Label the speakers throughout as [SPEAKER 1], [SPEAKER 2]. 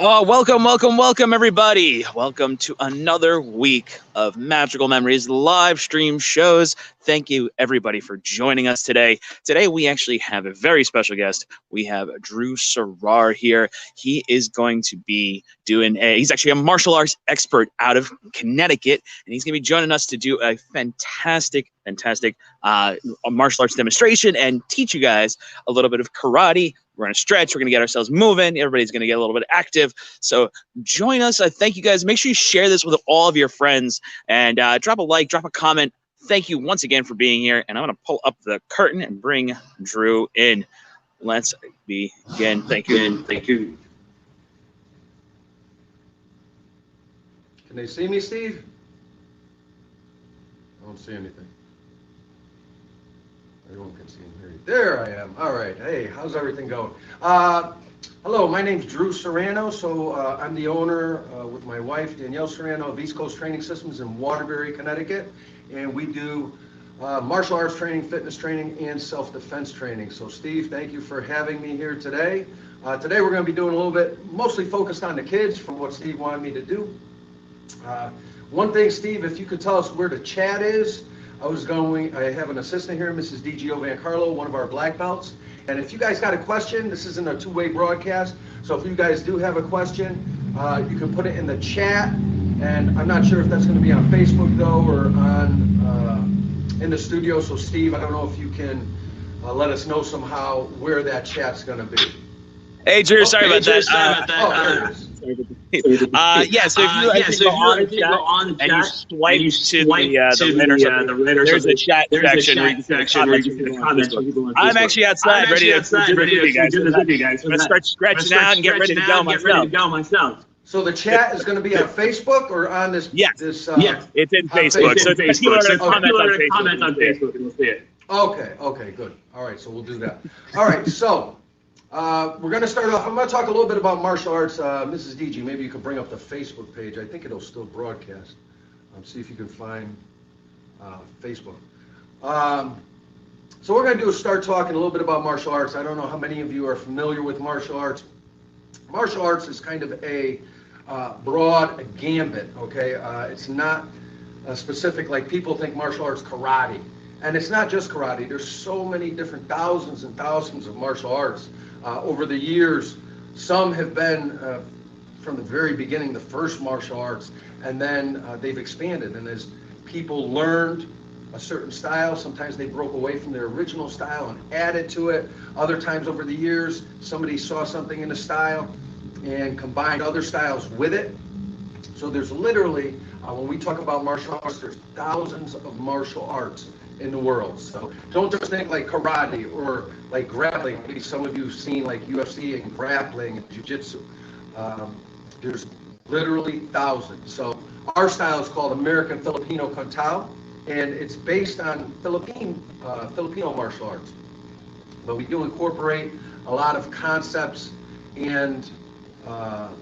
[SPEAKER 1] Oh, welcome, everybody. Welcome to another week of Magical Memories live stream shows. Thank you, everybody, for joining us today. Today, we actually have a very special guest. We have Drew Sarar here. He is going to be he's actually a martial arts expert out of Connecticut, and he's going to be joining us to do a fantastic martial arts demonstration and teach you guys a little bit of karate. We're going to stretch. We're going to get ourselves moving. Everybody's going to get a little bit active. So join us. Thank you, guys. Make sure you share this with all of your friends and drop a like, drop a comment. Thank you once again for being here. And I'm going to pull up the curtain and bring Drew in. Let's begin. Thank you.
[SPEAKER 2] Thank you. Can they see me, Steve? I don't see anything. Everyone can see and hear you. There I am. All right. Hey, how's everything going? Hello, my name's Drew Serrano. So I'm the owner with my wife, Danielle Serrano, of East Coast Training Systems in Waterbury, Connecticut. And we do martial arts training, fitness training, and self-defense training. So Steve, thank you for having me here today. Today we're going to be doing a little bit, mostly focused on the kids from what Steve wanted me to do. One thing, Steve, if you could tell us where the chat is. I have an assistant here, Mrs. DGO Van Carlo, one of our black belts. And if you guys got a question, this isn't a two-way broadcast. So if you guys do have a question, you can put it in the chat. And I'm not sure if that's going to be on Facebook, though, or on in the studio. So, Steve, I don't know if you can let us know somehow where that chat's going to be.
[SPEAKER 1] Hey, Drew, sorry about that.
[SPEAKER 2] There it is.
[SPEAKER 1] So if you go on the chat and you swipe to the there's a chat section where you can comment. I'm actually outside ready to do this with you guys. I'm going to start stretching out and get ready to go myself.
[SPEAKER 2] So the chat is going to be on Facebook or on this?
[SPEAKER 1] Yes, it's in Facebook. So if people are going to comment on Facebook, you'll see it.
[SPEAKER 2] Okay, good. All right, so we'll do that. All right, so we're going to start off. I'm going to talk a little bit about martial arts. Mrs. DG, maybe you could bring up the Facebook page. I think it'll still broadcast. See if you can find Facebook. So what we're going to do is start talking a little bit about martial arts. I don't know how many of you are familiar with martial arts. Martial arts is kind of a broad gambit, okay? It's not specific like people think martial arts karate. And it's not just karate. There's so many different thousands and thousands of martial arts. Over the years, some have been, from the very beginning, the first martial arts, and then they've expanded. And as people learned a certain style, sometimes they broke away from their original style and added to it. Other times over the years, somebody saw something in a style and combined other styles with it. So there's literally, when we talk about martial arts, there's thousands of martial arts in the world. So don't just think like karate or like grappling. Maybe some of you have seen like UFC and grappling and jiu-jitsu. There's literally thousands. So our style is called American Filipino Kung Tao, and it's based on Filipino martial arts. But we do incorporate a lot of concepts and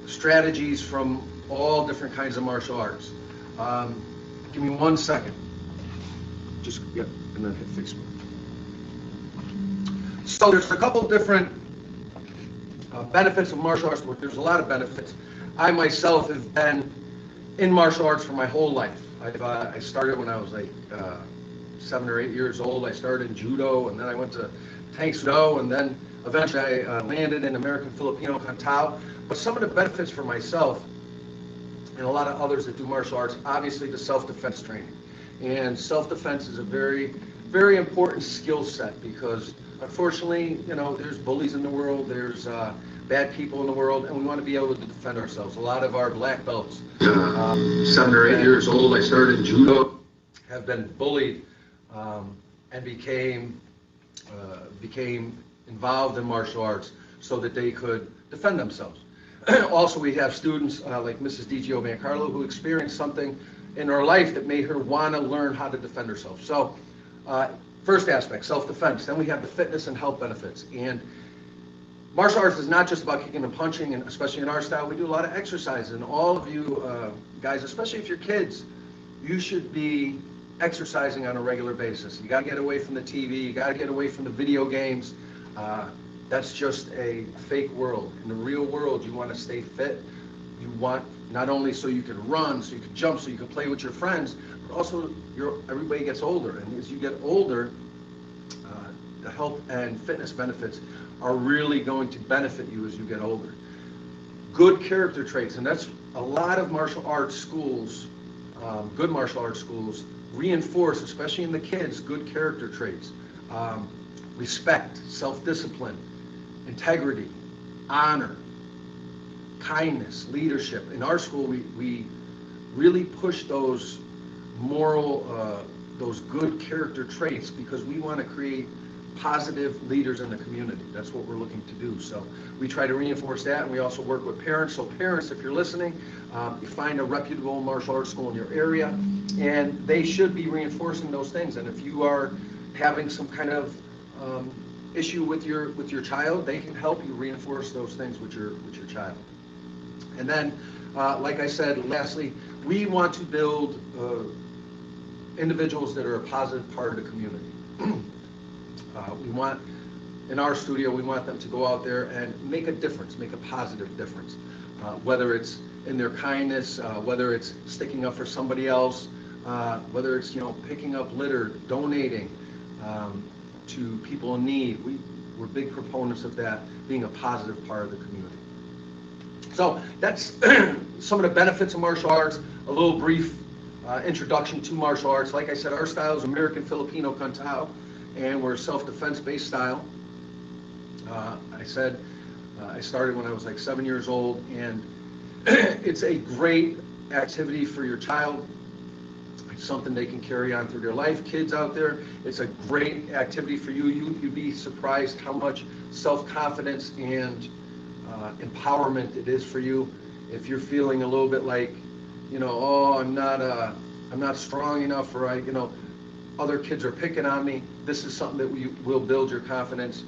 [SPEAKER 2] strategies from all different kinds of martial arts. Give me 1 second. And then hit Facebook. So there's a couple different benefits of martial arts. There's a lot of benefits. I myself have been in martial arts for my whole life. I started when I was like 7 or 8 years old. I started in judo, and then I went to Tang Soo Do, and then eventually I landed in American Filipino Kung Tao. But some of the benefits for myself and a lot of others that do martial arts, obviously the self-defense training. And self-defense is a very, very important skill set because, unfortunately, there's bullies in the world, there's bad people in the world, and we want to be able to defend ourselves. A lot of our black belts, 7 or 8 years old, I started in judo, have been bullied and became involved in martial arts so that they could defend themselves. Also, we have students like Mrs. DGO Van Carlo who experienced something in her life that made her want to learn how to defend herself. So first aspect, self-defense. Then we have the fitness and health benefits. And martial arts is not just about kicking and punching, and especially in our style, we do a lot of exercise. And all of you guys, especially if you're kids, you should be exercising on a regular basis. You got to get away from the TV. You got to get away from the video games. that's just a fake world. In the real world, you want to stay fit. You want not only so you can run, so you can jump, so you can play with your friends, but also everybody gets older. And as you get older, the health and fitness benefits are really going to benefit you as you get older. Good character traits, and that's a lot of martial arts schools, good martial arts schools, reinforce, especially in the kids, good character traits. Respect, self-discipline, integrity, honor, kindness, leadership. In our school, we really push those moral, those good character traits because we want to create positive leaders in the community. That's what we're looking to do. So we try to reinforce that, and we also work with parents. So parents, if you're listening, you find a reputable martial arts school in your area, and they should be reinforcing those things. And if you are having some kind of issue with your child, they can help you reinforce those things with your child. And then, like I said, lastly, we want to build individuals that are a positive part of the community. We want, in our studio, we want them to go out there and make a difference, make a positive difference. Whether it's in their kindness, whether it's sticking up for somebody else, whether it's, picking up litter, donating to people in need. We're big proponents of that, being a positive part of the community. So that's some of the benefits of martial arts, a little brief introduction to martial arts. Like I said, our style is American Filipino Kung Tao, and we're a self-defense based style. I started when I was like 7 years old, and it's a great activity for your child. It's something they can carry on through their life. Kids out there, it's a great activity for you. You'd be surprised how much self-confidence and empowerment it is for you. If you're feeling a little bit like, oh, I'm not strong enough, or other kids are picking on me, this is something that will build your confidence.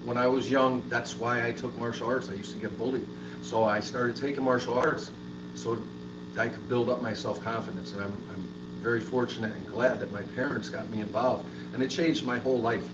[SPEAKER 2] When I was young, that's why I took martial arts. I used to get bullied. So I started taking martial arts so I could build up my self-confidence. And I'm very fortunate and glad that my parents got me involved. And it changed my whole life.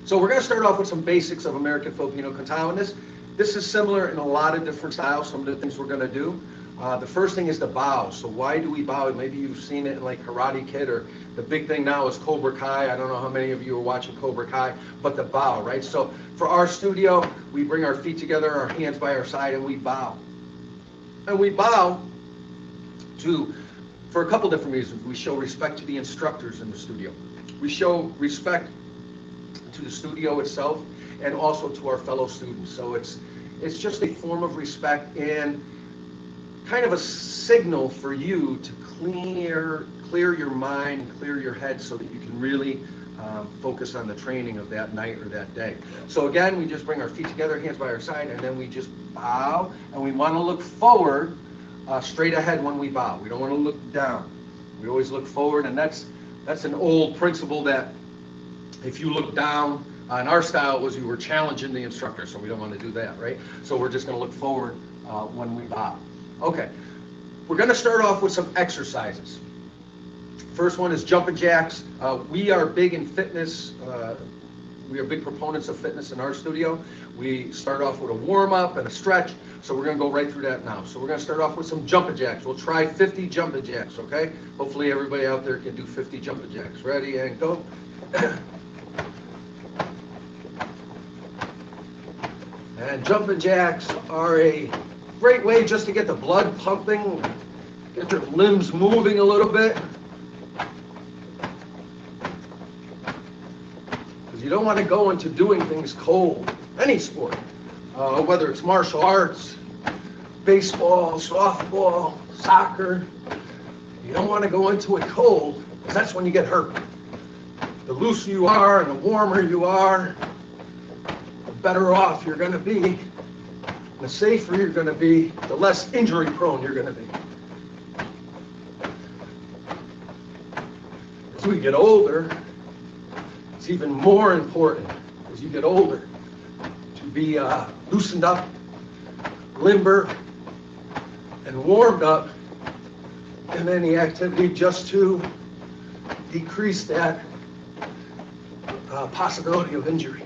[SPEAKER 2] So we're going to start off with some basics of American Filipino Kung Tao. And this is similar in a lot of different styles, some of the things we're going to do. The first thing is the bow. So why do we bow? Maybe you've seen it in like Karate Kid, or the big thing now is Cobra Kai. I don't know how many of you are watching Cobra Kai, but the bow, right? So for our studio, we bring our feet together, our hands by our side, and we bow. And we bow for a couple different reasons. We show respect to the instructors in the studio. We show respect to the studio itself and also to our fellow students. So it's just a form of respect and kind of a signal for you to clear your mind, clear your head, so that you can really focus on the training of that night or that day. So again, we just bring our feet together, hands by our side, and then we just bow, and we want to look forward, straight ahead when we bow. We don't want to look down. We always look forward, and that's an old principle that if you look down, in our style was you were challenging the instructor, so we don't want to do that, right? So we're just going to look forward when we bow. Okay, we're going to start off with some exercises. First one is jumping jacks. We are big in fitness. We are big proponents of fitness in our studio. We start off with a warm-up and a stretch, so we're going to go right through that now. So we're going to start off with some jumping jacks. We'll try 50 jumping jacks, okay? Hopefully everybody out there can do 50 jumping jacks. Ready and go. And jumping jacks are a great way just to get the blood pumping, get your limbs moving a little bit. Because you don't want to go into doing things cold, any sport, whether it's martial arts, baseball, softball, soccer. You don't want to go into it cold, because that's when you get hurt. The looser you are and the warmer you are, the better off you're going to be. The safer you're going to be, the less injury prone you're going to be. As we get older, it's even more important as you get older to be loosened up, limber, and warmed up in any activity, just to decrease that possibility of injury.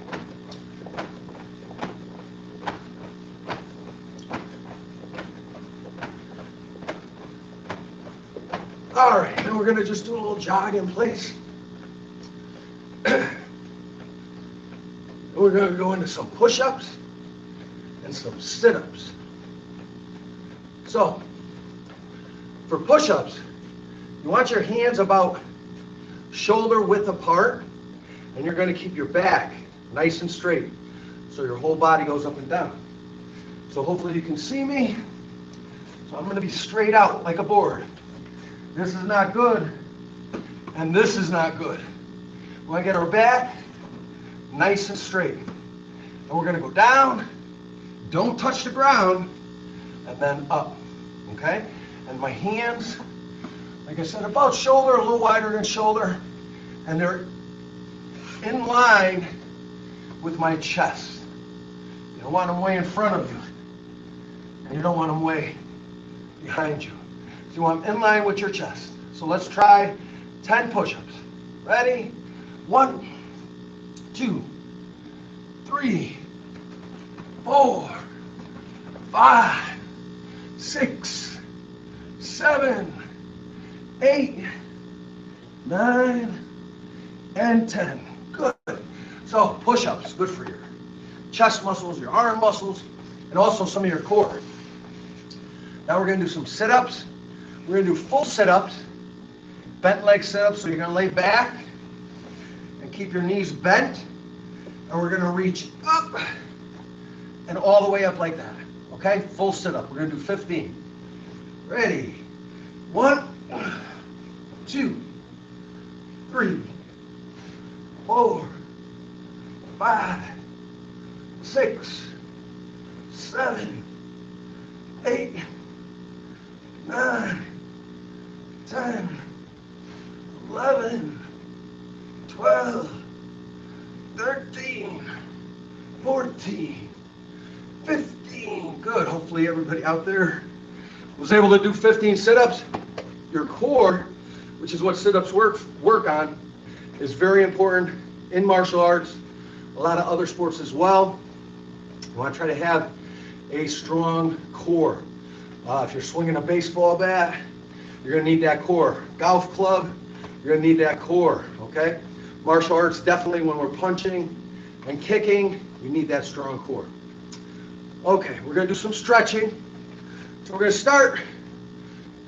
[SPEAKER 2] All right, then we're gonna just do a little jog in place. We're gonna go into some push-ups and some sit-ups. So, for push-ups, you want your hands about shoulder width apart, and you're gonna keep your back nice and straight, so your whole body goes up and down. So hopefully you can see me. So I'm gonna be straight out like a board. This is not good, and this is not good. We wanna get our back nice and straight. And we're gonna go down, don't touch the ground, and then up, okay? And my hands, like I said, about shoulder, a little wider than shoulder, and they're in line with my chest. You don't want them way in front of you, and you don't want them way behind you. So you want them in line with your chest. So let's try 10 push-ups. Ready? 1, 2, 3, 4, 5, 6, 7, 8, 9, and 10. Good. So push-ups, good for your chest muscles, your arm muscles, and also some of your core. Now we're going to do some sit-ups. We're going to do full sit-ups, bent leg sit-ups. So you're going to lay back and keep your knees bent. And we're going to reach up and all the way up like that. Okay? Full sit-up. We're going to do 15. Ready? 1, 2, 3, 4, 5, 6, 7, 8, 9, 10, 11, 12, 13, 14, 15. Good. Hopefully everybody out there was able to do 15 sit-ups. Your core, which is what sit-ups work on, is very important in martial arts, a lot of other sports as well. You want to try to have a strong core. If you're swinging a baseball bat, you're going to need that core. Golf club, you're going to need that core, okay? Martial arts, definitely when we're punching and kicking, you need that strong core. Okay, we're going to do some stretching. So we're going to start,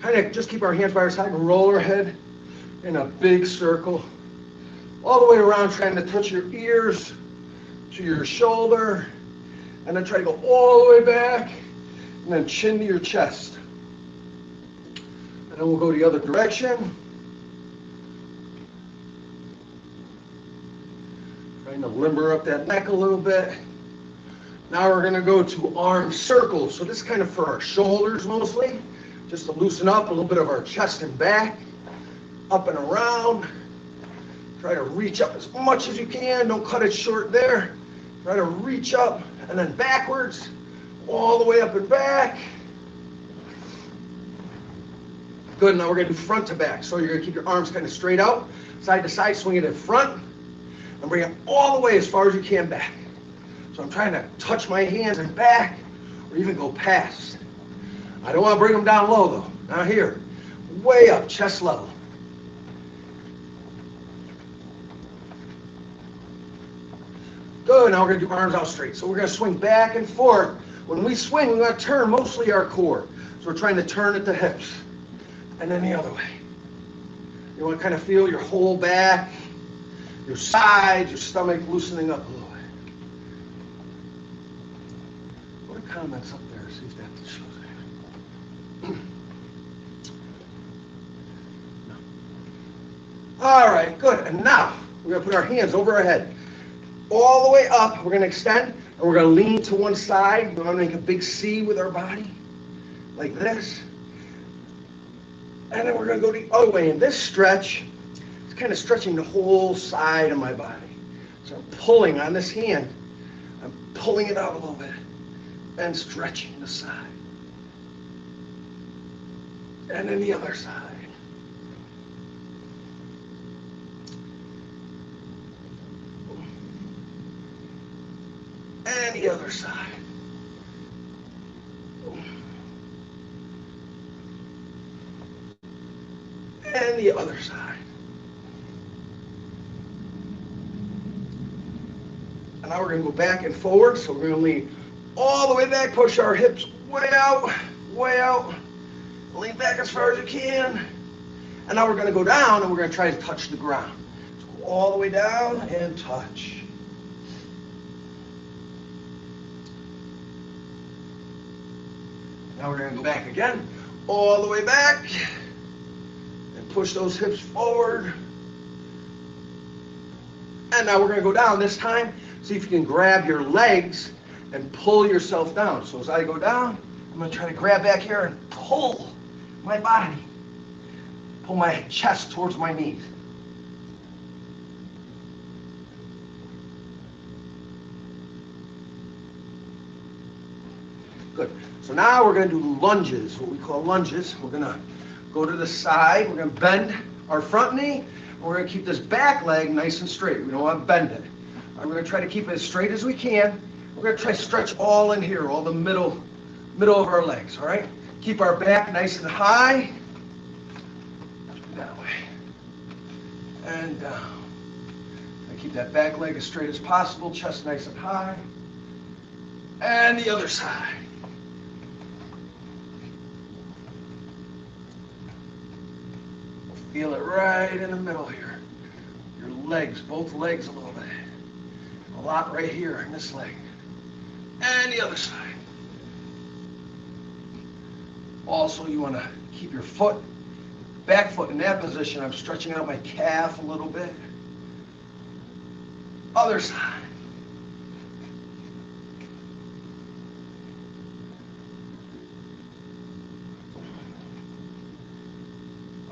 [SPEAKER 2] kind of just keep our hands by our side and roll our head in a big circle, all the way around, trying to touch your ears to your shoulder, and then try to go all the way back, and then chin to your chest. And then we'll go the other direction. Trying to limber up that neck a little bit. Now we're going to go to arm circles. So this is kind of for our shoulders mostly, just to loosen up a little bit of our chest and back, up and around. Try to reach up as much as you can. Don't cut it short there. Try to reach up and then backwards, all the way up and back. Good. Now we're going to do front to back. So you're going to keep your arms kind of straight out, side to side, swing it in front, and bring it all the way as far as you can back. So I'm trying to touch my hands and back, or even go past. I don't want to bring them down low though. Now here, way up, chest level. Good, now we're going to do arms out straight. So we're going to swing back and forth. When we swing, we're going to turn mostly our core. So we're trying to turn at the hips. And then the other way. You want to kind of feel your whole back, your sides, your stomach loosening up a little bit. Put a comments up there, see if that shows it. No. All right, good. And now we're going to put our hands over our head. All the way up, we're going to extend, and we're going to lean to one side. We're going to make a big C with our body, like this. And then we're going to go the other way. And this stretch is kind of stretching the whole side of my body. So I'm pulling on this hand. I'm pulling it out a little bit and stretching the side. And then the other side. And the other side. the other side. And now we're going to go back and forward. So we're going to lean all the way back, push our hips way out, lean back as far as you can. And now we're going to go down and we're going to try to touch the ground. So go all the way down and touch. Now we're going to go back again, all the way back, and push those hips forward. And now we're going to go down. This time, see if you can grab your legs and pull yourself down. So as I go down, I'm going to try to grab back here and pull my body. Pull my chest towards my knees. Good. So now we're going to do lunges, what we call lunges. We're going to go to the side. We're going to bend our front knee. And we're going to keep this back leg nice and straight. We don't want to bend it. We're going to try to keep it as straight as we can. We're going to try to stretch all in here, all the middle of our legs, all right? Keep our back nice and high. That way. And down. And keep that back leg as straight as possible, chest nice and high. And the other side. Feel it right in the middle here. Your legs, both legs a little bit. A lot right here in this leg. And the other side. Also, you want to keep your foot, back foot in that position. I'm stretching out my calf a little bit. Other side.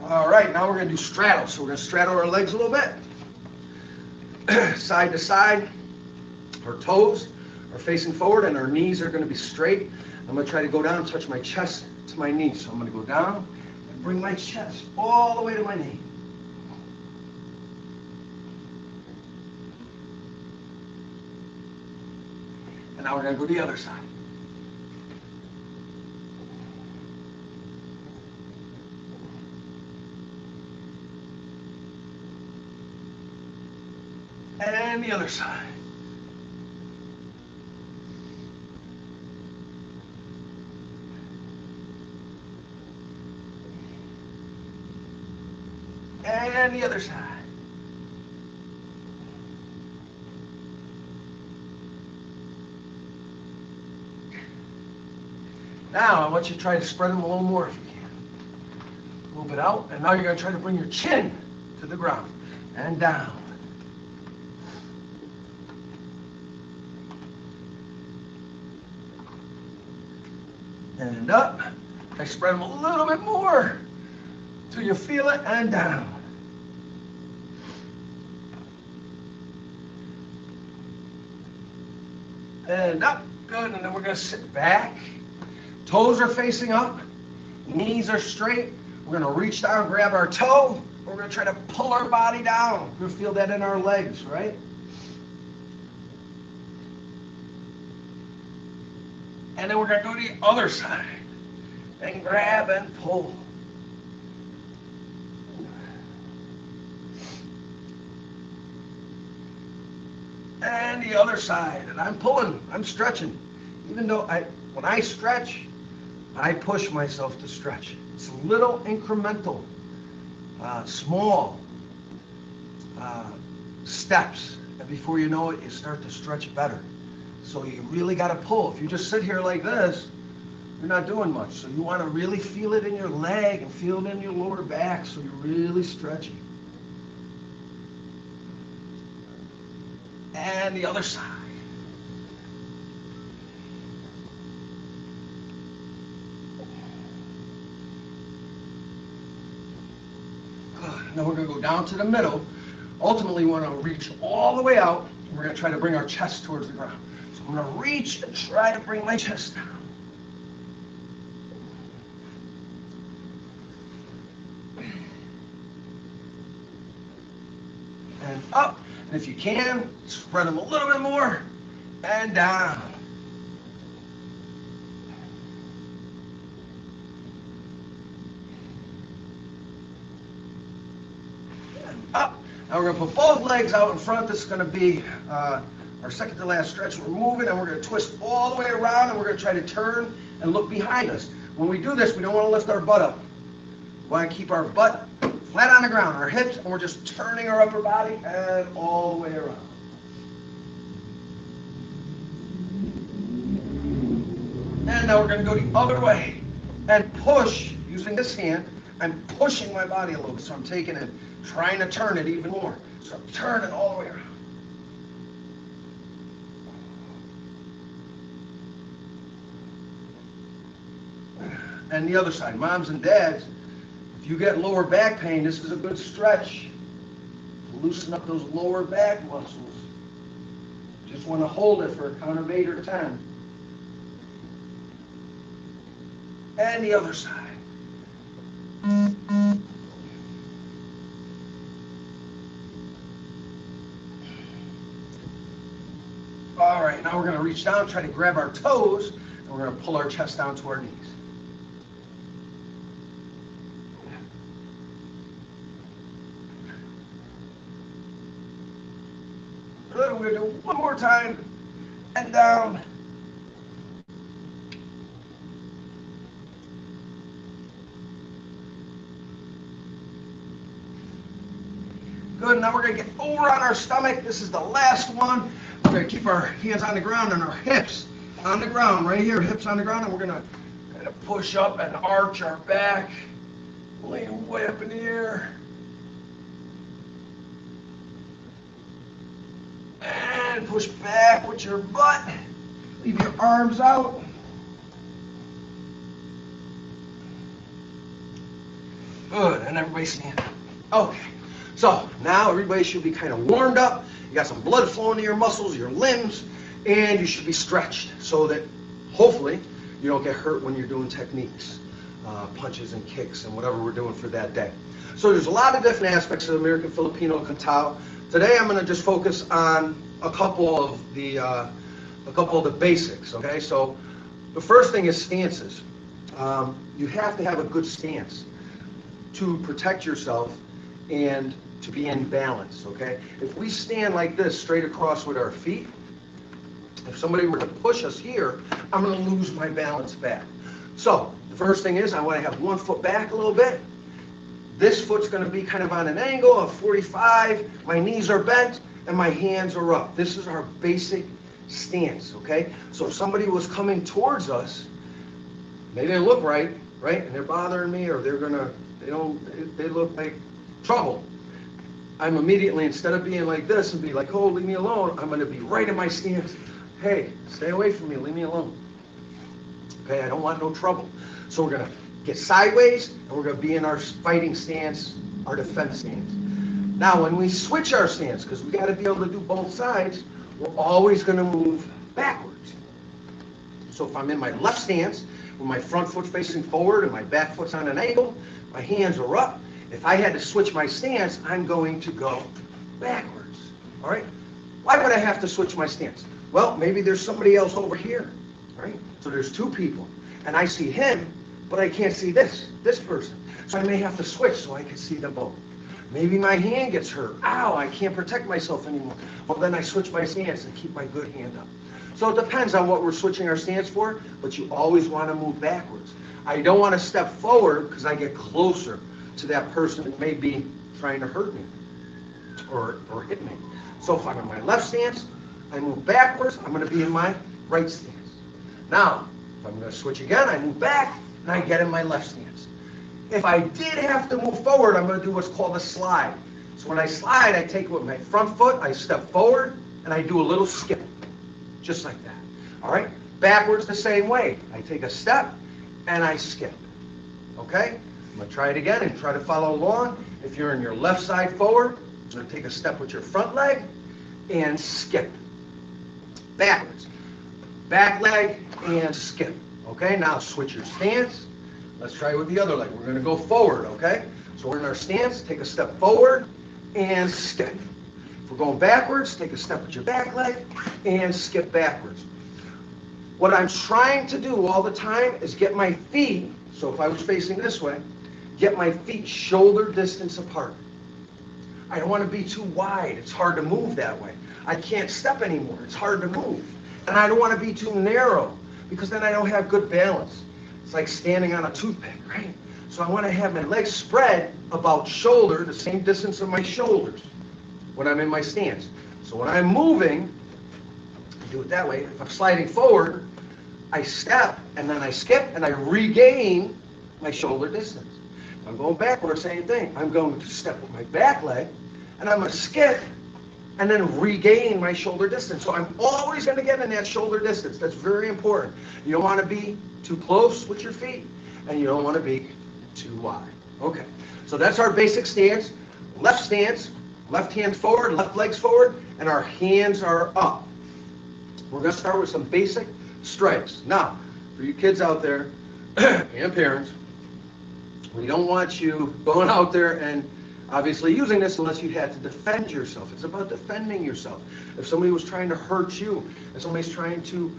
[SPEAKER 2] All right, now we're going to do straddle. So we're going to straddle our legs a little bit. Side to side. Our toes are facing forward and our knees are going to be straight. I'm going to try to go down and touch my chest to my knees. So I'm going to go down and bring my chest all the way to my knee. And now we're going to go to the other side. And the other side. And the other side. Now, I want you to try to spread them a little more if you can. A little bit out. And now you're going to try to bring your chin to the ground. And down. And up. I spread them a little bit more till you feel it, and down. And up. Good. And then we're going to sit back. Toes are facing up. Knees are straight. We're going to reach down, grab our toe. We're going to try to pull our body down. You'll feel that in our legs, right? And then we're going to go to the other side and grab and pull. And the other side. And I'm pulling, I'm stretching. Even though when I stretch, I push myself to stretch. It's little incremental, small steps. And before you know it, you start to stretch better. So you really got to pull. If you just sit here like this, you're not doing much. So you want to really feel it in your leg and feel it in your lower back so you're really stretching. And the other side. Good. Now we're going to go down to the middle. Ultimately, we want to reach all the way out. And we're going to try to bring our chest towards the ground. So I'm going to reach and try to bring my chest down. And up. And if you can, spread them a little bit more. And down. up. Now we're gonna put both legs out in front. This is gonna be our second to last stretch. We're moving and we're gonna twist all the way around and we're gonna try to turn and look behind us. When we do this, we don't wanna lift our butt up. We wanna keep our butt flat on the ground, our hips, and we're just turning our upper body and all the way around. And now we're gonna go the other way and push using this hand. I'm pushing my body a little bit, so I'm taking it, trying to turn it even more. So I'm turning all the way around. And the other side, moms and dads, if you get lower back pain, this is a good stretch. Loosen up those lower back muscles. Just want to hold it for a count of 8 or 10. And the other side. All right, now we're going to reach down, try to grab our toes, and we're going to pull our chest down to our knees. Good, we're going to do one more time, and down. Good, now we're going to get over on our stomach. This is the last one. We're going to keep our hands on the ground and our hips on the ground, right here, hips on the ground, and we're going to kind of push up and arch our back, lean way up in the air. And push back with your butt. Leave your arms out. Good, and everybody stand up. Okay. So now everybody should be kind of warmed up. You got some blood flowing to your muscles, your limbs, and you should be stretched so that hopefully you don't get hurt when you're doing techniques, punches and kicks and whatever we're doing for that day. So there's a lot of different aspects of American Filipino Kantao. Today I'm going to just focus on a couple of the basics. Okay, so the first thing is stances. You have to have a good stance to protect yourself and to be in balance, okay? If we stand like this straight across with our feet, if somebody were to push us here, I'm gonna lose my balance back. So the first thing is I wanna have one foot back a little bit. This foot's gonna be kind of on an angle of 45, my knees are bent, and my hands are up. This is our basic stance, okay? So if somebody was coming towards us, maybe they look right, and they're bothering me, or they look like trouble. I'm immediately, instead of being like this and be like, oh, leave me alone, I'm going to be right in my stance. Hey, stay away from me, leave me alone. Okay, I don't want no trouble. So we're going to get sideways, and we're going to be in our fighting stance, our defense stance. Now, when we switch our stance, because we got to be able to do both sides, we're always going to move backwards. So if I'm in my left stance, with my front foot facing forward and my back foot's on an angle, my hands are up. If I had to switch my stance, I'm going to go backwards, all right? Why would I have to switch my stance? Well, maybe there's somebody else over here, right? So there's two people, and I see him, but I can't see this person. So I may have to switch so I can see them both. Maybe my hand gets hurt. Ow, I can't protect myself anymore. Well, then I switch my stance and keep my good hand up. So it depends on what we're switching our stance for, but you always want to move backwards. I don't want to step forward because I get closer to that person that may be trying to hurt me or hit me. So if I'm in my left stance, I move backwards, I'm going to be in my right stance. Now, if I'm going to switch again, I move back, and I get in my left stance. If I did have to move forward, I'm going to do what's called a slide. So when I slide, I take with my front foot, I step forward, and I do a little skip, just like that. All right? Backwards the same way. I take a step, and I skip. Okay? I'm going to try it again and try to follow along. If you're in your left side forward, you're going to take a step with your front leg and skip. Backwards. Back leg and skip. Okay, now switch your stance. Let's try it with the other leg. We're going to go forward, okay? So we're in our stance, take a step forward and skip. If we're going backwards, take a step with your back leg and skip backwards. What I'm trying to do all the time is get my feet, so if I was facing this way, get my feet shoulder distance apart. I don't want to be too wide. It's hard to move that way. I can't step anymore. It's hard to move. And I don't want to be too narrow because then I don't have good balance. It's like standing on a toothpick, right? So I want to have my legs spread about shoulder, the same distance of my shoulders when I'm in my stance. So when I'm moving, I do it that way. If I'm sliding forward, I step and then I skip and I regain my shoulder distance. If I'm going backward, same thing. I'm going to step with my back leg and I'm going to skip and then regain my shoulder distance. So I'm always going to get in that shoulder distance. That's very important. You don't want to be too close with your feet and you don't want to be too wide. Okay, so that's our basic stance. Left stance, left hand forward, left legs forward, and our hands are up. We're going to start with some basic strikes. Now, for you kids out there and parents, we don't want you going out there and obviously using this unless you had to defend yourself. It's about defending yourself. If somebody was trying to hurt you, if somebody's trying to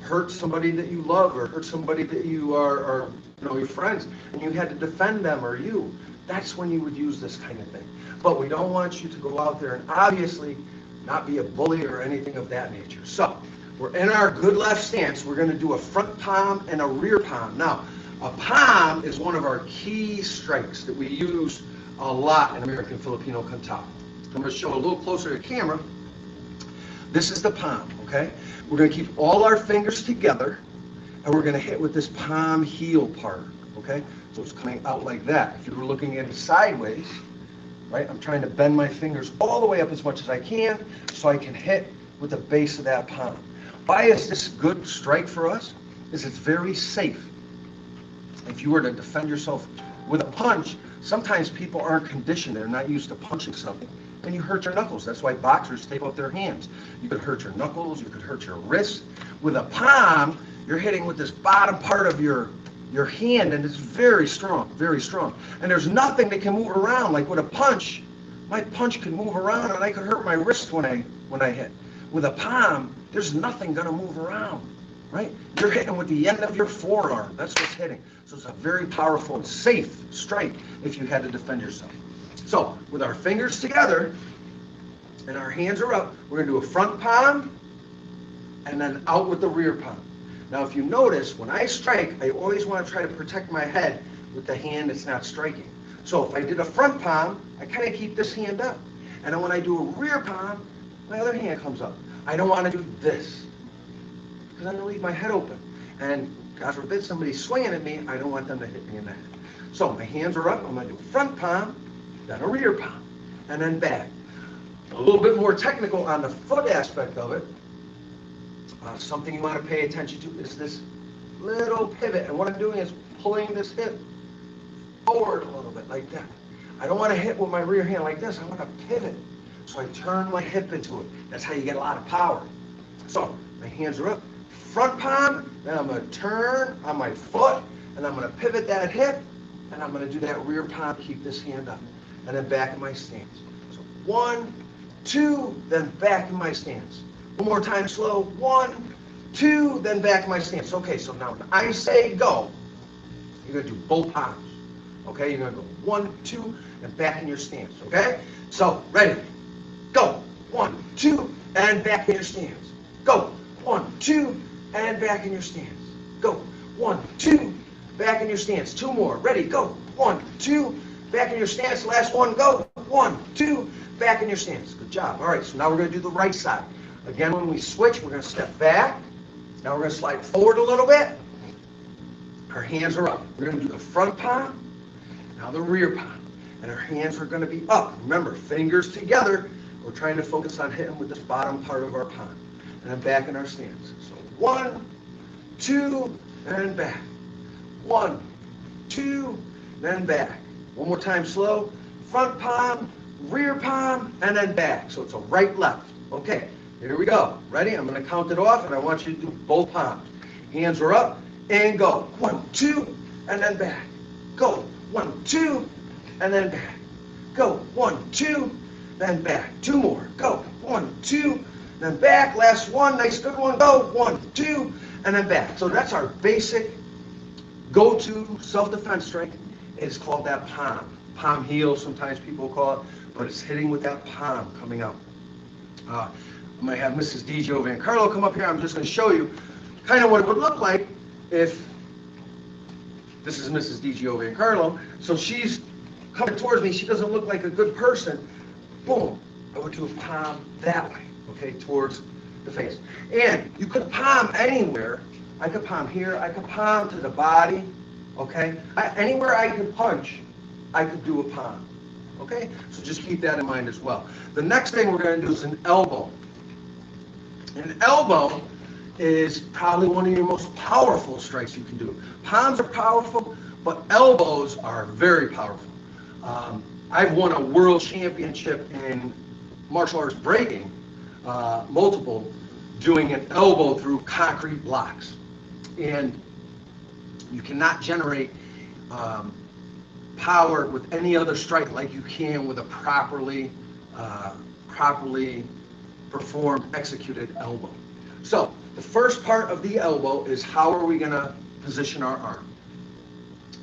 [SPEAKER 2] hurt somebody that you love or hurt somebody that you are your friends, and you had to defend them or you, that's when you would use this kind of thing. But we don't want you to go out there and obviously not be a bully or anything of that nature. So we're in our good left stance. We're going to do a front palm and a rear palm. Now, a palm is one of our key strikes that we use a lot in American Filipino Kanta. I'm going to show a little closer to the camera. This is the palm, okay? We're going to keep all our fingers together, and we're going to hit with this palm heel part, okay? So it's coming out like that. If you were looking at it sideways, right, I'm trying to bend my fingers all the way up as much as I can so I can hit with the base of that palm. Why is this good strike for us? Is it's very safe. If you were to defend yourself with a punch, sometimes people aren't conditioned. They're not used to punching something, and you hurt your knuckles. That's why boxers tape up their hands. You could hurt your knuckles. You could hurt your wrists. With a palm, you're hitting with this bottom part of your hand, and it's very strong, very strong. And there's nothing that can move around. Like with a punch, my punch could move around, and I could hurt my wrist when I hit. With a palm, there's nothing going to move around, right? You're hitting with the end of your forearm. That's what's hitting. So it's a very powerful and safe strike if you had to defend yourself. So with our fingers together and our hands are up, we're going to do a front palm and then out with the rear palm. Now, if you notice, when I strike, I always want to try to protect my head with the hand that's not striking. So if I did a front palm, I kind of keep this hand up. And then when I do a rear palm, my other hand comes up. I don't want to do this because I'm going to leave my head open. And God forbid somebody's swinging at me, I don't want them to hit me in the head. So my hands are up. I'm going to do a front palm, then a rear palm, and then back. A little bit more technical on the foot aspect of it. Something you want to pay attention to is this little pivot. And what I'm doing is pulling this hip forward a little bit like that. I don't want to hit with my rear hand like this. I want to pivot. So I turn my hip into it. That's how you get a lot of power. So my hands are up. Front palm, then I'm going to turn on my foot, and I'm going to pivot that hip, and I'm going to do that rear palm, keep this hand up, and then back in my stance. So 1, 2, then back in my stance. One more time, slow. 1, 2, then back in my stance. Okay, so now when I say go, you're going to do both palms. Okay, you're going to go 1, 2, and back in your stance. Okay, so ready, go. 1, 2, and back in your stance. Go. 1, 2, and back in your stance. Go. 1, 2, back in your stance. 2 more. Ready, go. 1, 2, back in your stance. Last one, go. 1, 2, back in your stance. Good job. All right, so now we're going to do the right side. Again, when we switch, we're going to step back. Now we're going to slide forward a little bit. Our hands are up. We're going to do the front palm, now the rear palm. And our hands are going to be up. Remember, fingers together. We're trying to focus on hitting with this bottom part of our palm. And then back in our stance. So 1, 2, and back. 1, 2, then back. One more time, slow. Front palm, rear palm, and then back. So it's a right, left. Okay, here we go. Ready? I'm going to count it off, and I want you to do both palms. Hands are up, and go. 1, 2, and then back. Go. 1, 2, and then back. Go. 1, 2, then back. 2 more. Go. 1, 2, then back. Last one. Nice, good one. Go. 1, 2, and then back. So that's our basic go-to self-defense strike. It's called that palm. Palm heel, sometimes people call it. but it's hitting with that palm coming out. I'm going to have Mrs. DiGio Van Carlo come up here. I'm just going to show you kind of what it would look like if this is Mrs. DiGio Van Carlo. So she's coming towards me. She doesn't look like a good person. Boom. I would do a palm that way, okay, towards the face. And you could palm anywhere. I could palm here. I could palm to the body, okay? Anywhere I could punch, I could do a palm, okay? So just keep that in mind as well. The next thing we're going to do is an elbow. An elbow is probably one of your most powerful strikes you can do. Palms are powerful, but elbows are very powerful. I've won a world championship in martial arts breaking, multiple, doing an elbow through concrete blocks. And you cannot generate power with any other strike like you can with a properly performed, executed elbow. So the first part of the elbow is how are we going to position our arm.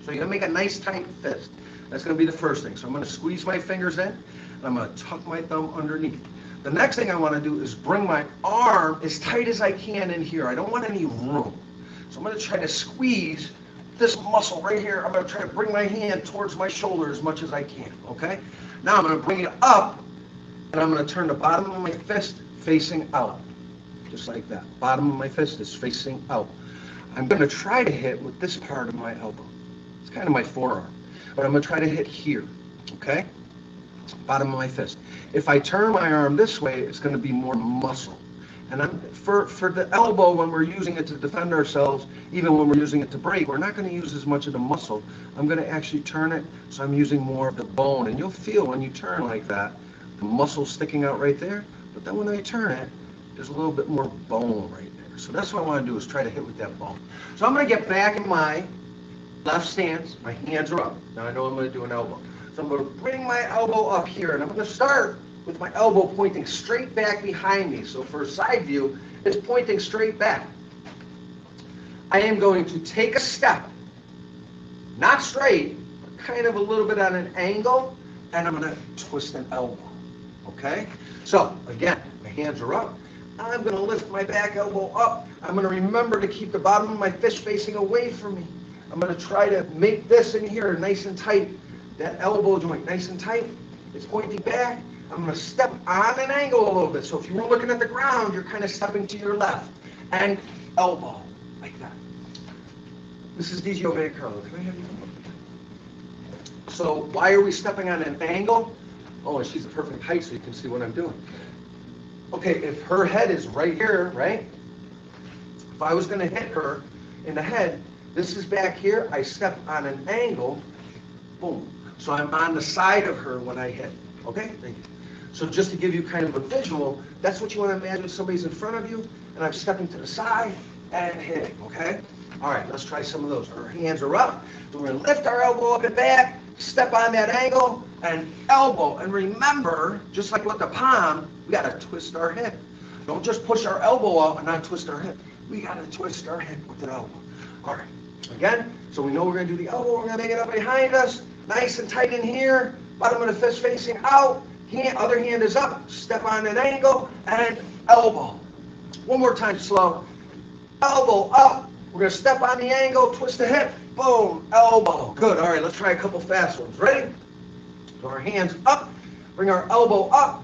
[SPEAKER 2] So you're going to make a nice tight fist. That's going to be the first thing. So I'm going to squeeze my fingers in, and I'm going to tuck my thumb underneath. The next thing I want to do is bring my arm as tight as I can in here. I don't want any room. So I'm going to try to squeeze this muscle right here. I'm going to try to bring my hand towards my shoulder as much as I can, okay? Now I'm going to bring it up, and I'm going to turn the bottom of my fist facing out, just like that. Bottom of my fist is facing out. I'm going to try to hit with this part of my elbow. It's kind of my forearm. But I'm going to try to hit here, okay? Bottom of my fist. If I turn my arm this way, it's going to be more muscle. And for the elbow, when we're using it to defend ourselves, even when we're using it to break, we're not going to use as much of the muscle. I'm going to actually turn it, so I'm using more of the bone. And you'll feel when you turn like that, the muscle sticking out right there. But then when I turn it, there's a little bit more bone right there. So that's what I want to do, is try to hit with that bone. So I'm going to get back in my left stance. My hands are up. Now I know I'm going to do an elbow. So I'm going to bring my elbow up here, and I'm going to start with my elbow pointing straight back behind me. So for a side view, it's pointing straight back. I am going to take a step, not straight, but kind of a little bit on an angle, and I'm going to twist an elbow. Okay? So again, my hands are up. I'm going to lift my back elbow up. I'm going to remember to keep the bottom of my fist facing away from me. I'm going to try to make this in here nice and tight. That elbow joint nice and tight. It's pointing back. I'm going to step on an angle a little bit. So if you were looking at the ground, you're kind of stepping to your left. And elbow, like that. This is DiGio Van Carlo. Can I have you come up? So why are we stepping on an angle? Oh, and she's the perfect height so you can see what I'm doing. Okay, if her head is right here, right? If I was going to hit her in the head, this is back here. I step on an angle. Boom. So I'm on the side of her when I hit. Okay? Thank you. So just to give you kind of a visual, that's what you want to imagine. Somebody's in front of you, and I'm stepping to the side and hitting. Okay? All right, let's try some of those. Our hands are up. So we're going to lift our elbow up and back, step on that angle, and elbow. And remember, just like with the palm, we got to twist our hip. Don't just push our elbow out and not twist our hip. We got to twist our hip with the elbow. All right. Again, so we know we're going to do the elbow. We're going to make it up behind us. Nice and tight in here. Bottom of the fist facing out. Other hand is up. Step on an angle and elbow. One more time, slow. Elbow up. We're going to step on the angle, twist the hip. Boom, elbow. Good. All right, let's try a couple fast ones. Ready? So our hands up. Bring our elbow up.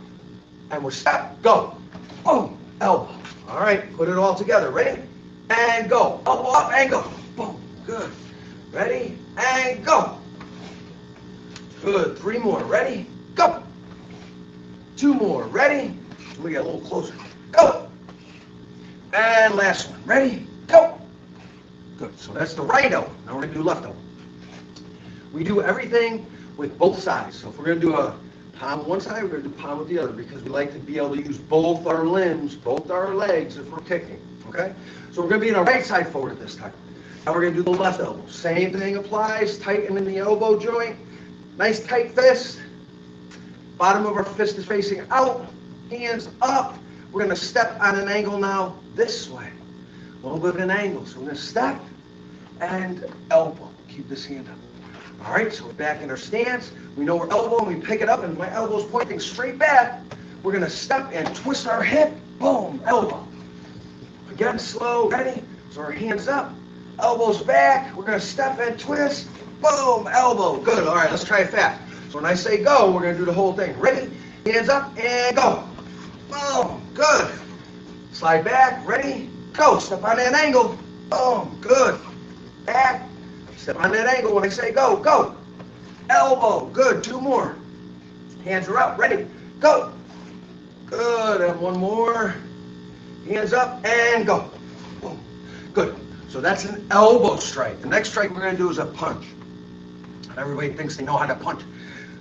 [SPEAKER 2] And we're step. Go. Boom, elbow. All right, put it all together. Ready? And go. Elbow up and go. Boom. Good. Ready? And go. Good. 3 more. Ready? Go. 2 more. Ready? We get a little closer. Go. And last one. Ready? Go. Good. So that's the right elbow. Now we're going to do left elbow. We do everything with both sides. So if we're going to do a palm one side, we're going to do palm with the other because we like to be able to use both our limbs, both our legs if we're kicking. Okay? So we're going to be in our right side forward this time. Now we're going to do the left elbow. Same thing applies. Tighten in the elbow joint. Nice tight fist. Bottom of our fist is facing out. Hands up. We're going to step on an angle now this way. A little bit of an angle. So we're going to step and elbow. Keep this hand up. All right, so we're back in our stance. We know we're elbowing, we pick it up, and my elbow's pointing straight back. We're gonna step and twist our hip, boom, elbow. Again, slow, ready? So our hands up, elbows back. We're gonna step and twist, boom, elbow. Good, all right, let's try it fast. So when I say go, we're gonna do the whole thing. Ready? Hands up and go. Boom, good. Slide back, ready? Go, step on that angle. Boom, good. Back, step on that angle when I say go, go. Elbow, good, 2 more. Hands are up, ready? Go. Good, and 1 more. Hands up and go. Boom. Good. So that's an elbow strike. The next strike we're going to do is a punch. Everybody thinks they know how to punch.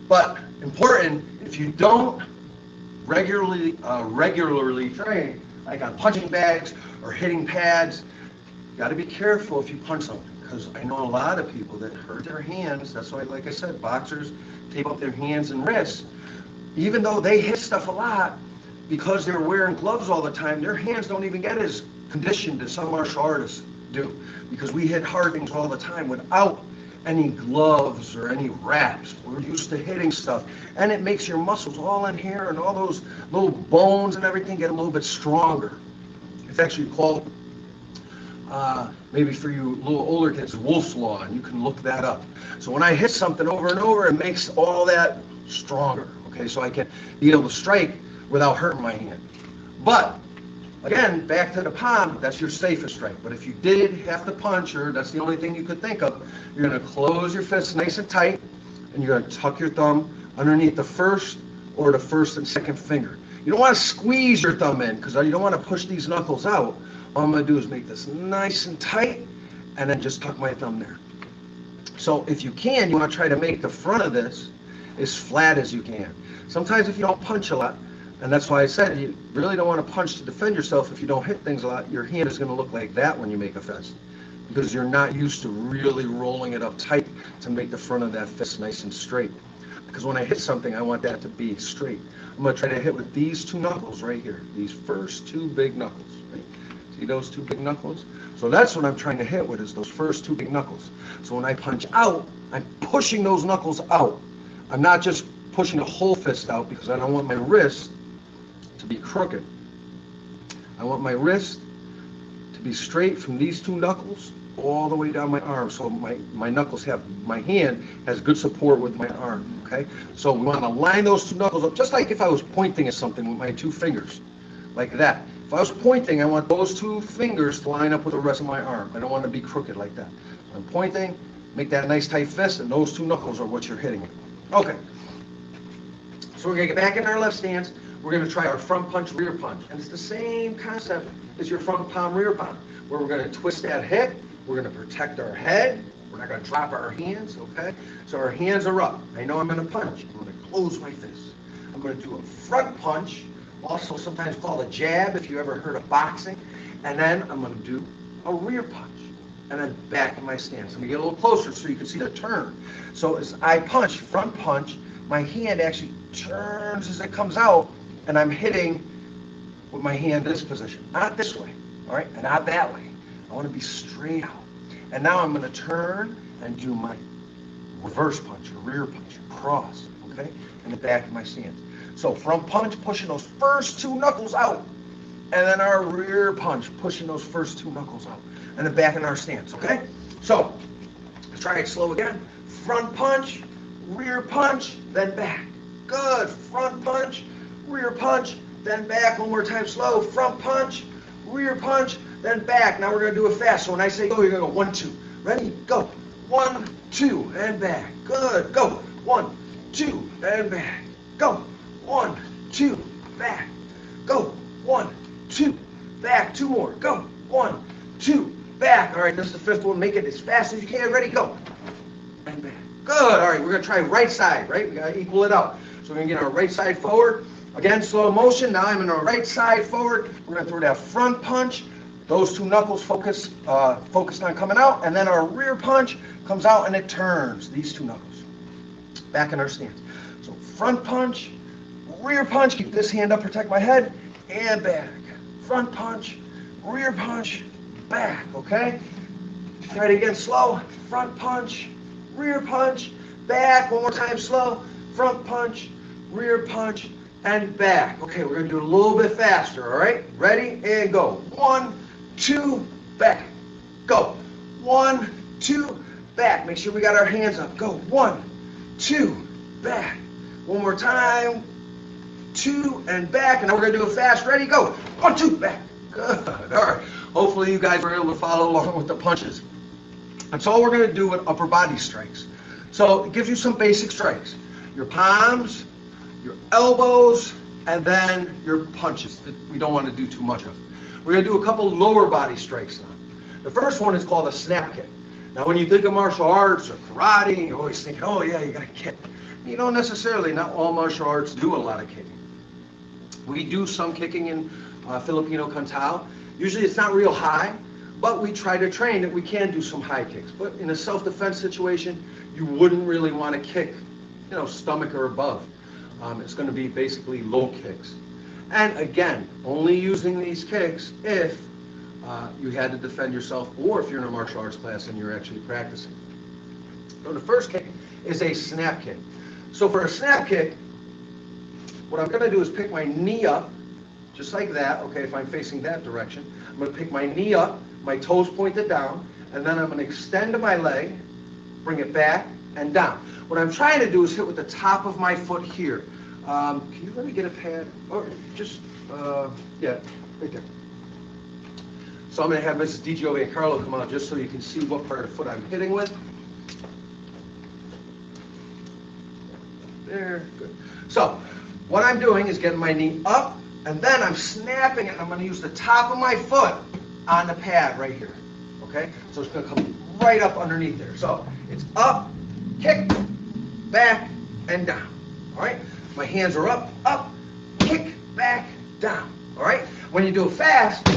[SPEAKER 2] But important, if you don't regularly train, like on punching bags or hitting pads, you got to be careful if you punch something. Because I know a lot of people that hurt their hands. That's why, like I said, boxers tape up their hands and wrists. Even though they hit stuff a lot, because they're wearing gloves all the time, their hands don't even get as conditioned as some martial artists do. Because we hit hard things all the time without any gloves or any wraps. We're used to hitting stuff. And it makes your muscles all in here and all those little bones and everything get a little bit stronger. It's actually called, maybe for you little older kids, Wolf's Law, and you can look that up. So when I hit something over and over, it makes all that stronger. Okay, so I can be able to strike without hurting my hand. But again, back to the palm, that's your safest strike. But if you did have to punch, or that's the only thing you could think of, you're going to close your fist nice and tight, and you're going to tuck your thumb underneath the first or the first and second finger. You don't want to squeeze your thumb in because you don't want to push these knuckles out. All I'm going to do is make this nice and tight, and then just tuck my thumb there. So if you can, you want to try to make the front of this as flat as you can. Sometimes if you don't punch a lot, and that's why I said you really don't want to punch to defend yourself. If you don't hit things a lot, your hand is going to look like that when you make a fist, because you're not used to really rolling it up tight to make the front of that fist nice and straight. Because when I hit something, I want that to be straight. I'm going to try to hit with these 2 knuckles right here, these first 2 big knuckles. Right? See those 2 big knuckles? So that's what I'm trying to hit with, is those first 2 big knuckles. So when I punch out, I'm pushing those knuckles out. I'm not just pushing the whole fist out, because I don't want my wrist to be crooked. I want my wrist to be straight from these 2 knuckles all the way down my arm, so my knuckles have, my hand has good support with my arm, okay? So we want to line those 2 knuckles up, just like if I was pointing at something with my 2 fingers, like that. If I was pointing, I want those 2 fingers to line up with the rest of my arm. I don't want to be crooked like that. I'm pointing, make that nice tight fist, and those 2 knuckles are what you're hitting with. Okay. So we're going to get back in our left stance. We're going to try our front punch, rear punch. And it's the same concept as your front palm, rear palm, where we're going to twist that hip. We're going to protect our head. We're not going to drop our hands, okay? So our hands are up. I know I'm going to punch. I'm going to close my fist. I'm going to do a front punch, also sometimes called a jab if you ever heard of boxing. And then I'm going to do a rear punch. And then back in my stance. I'm going to get a little closer so you can see the turn. So as I punch, front punch, my hand actually turns as it comes out, and I'm hitting with my hand this position, not this way, all right, and not that way. I want to be straight out. And now I'm going to turn and do my reverse punch, or rear punch, cross, okay, in the back of my stance. So front punch, pushing those first 2 knuckles out, and then our rear punch, pushing those first 2 knuckles out, and then back in our stance, okay? So let's try it slow again. Front punch, rear punch, then back. Good. Front punch, rear punch, then back. One more time slow. Front punch, rear punch, then back. Now we're going to do it fast. So when I say go, you're going to go 1, 2. Ready? Go. 1, 2, and back. Good. Go. 1, 2, and back. Go. 1, 2, back. Go. 1, 2, back. 2 more. Go. 1, 2, back. All right, this is the 5th one. Make it as fast as you can. Ready? Go. And back. Good. All right, we're going to try right side, right? We got to equal it out. So we're going to get our right side forward. Again, slow motion. Now I'm in our right side forward. We're going to throw that front punch. Those 2 knuckles focused on coming out. And then our rear punch comes out and it turns. These 2 knuckles. Back in our stance. So front punch, rear punch. Keep this hand up, protect my head. And back. Front punch, rear punch, back. Okay? Try it again slow. Front punch, rear punch, back. One more time, slow. Front punch, rear punch, and back. Okay, we're gonna do it a little bit faster, all right? Ready, and go. 1, 2, back. Go. 1, 2, back. Make sure we got our hands up. Go. 1, 2, back. One more time. 2, and back. And now we're gonna do it fast. Ready, go. 1, 2, back. Good. All right. Hopefully you guys were able to follow along with the punches. That's all we're gonna do with upper body strikes. So it gives you some basic strikes. Your palms, your elbows, and then your punches that we don't want to do too much of. We're going to do a couple lower body strikes now. The first one is called a snap kick. Now when you think of martial arts or karate, you're always thinking, oh yeah, you got to kick. You don't necessarily, not all martial arts do a lot of kicking. We do some kicking in Filipino Kantao. Usually it's not real high, but we try to train that we can do some high kicks. But in a self-defense situation, you wouldn't really want to kick, stomach or above. It's going to be basically low kicks. And again, only using these kicks if you had to defend yourself or if you're in a martial arts class and you're actually practicing. So the first kick is a snap kick. So for a snap kick, what I'm going to do is pick my knee up, just like that, okay, if I'm facing that direction. I'm going to pick my knee up, my toes pointed down, and then I'm going to extend my leg, bring it back and down. What I'm trying to do is hit with the top of my foot here. Can you let me get a pad? Or just, yeah, right there. So I'm going to have Mrs. DiGiovacarlo come out just so you can see what part of the foot I'm hitting with. There, good. So what I'm doing is getting my knee up, and then I'm snapping it. I'm going to use the top of my foot on the pad right here. Okay? So it's going to come right up underneath there. So it's up, kick, back, and down. All right? My hands are up, kick, back, down. All right? When you do it fast,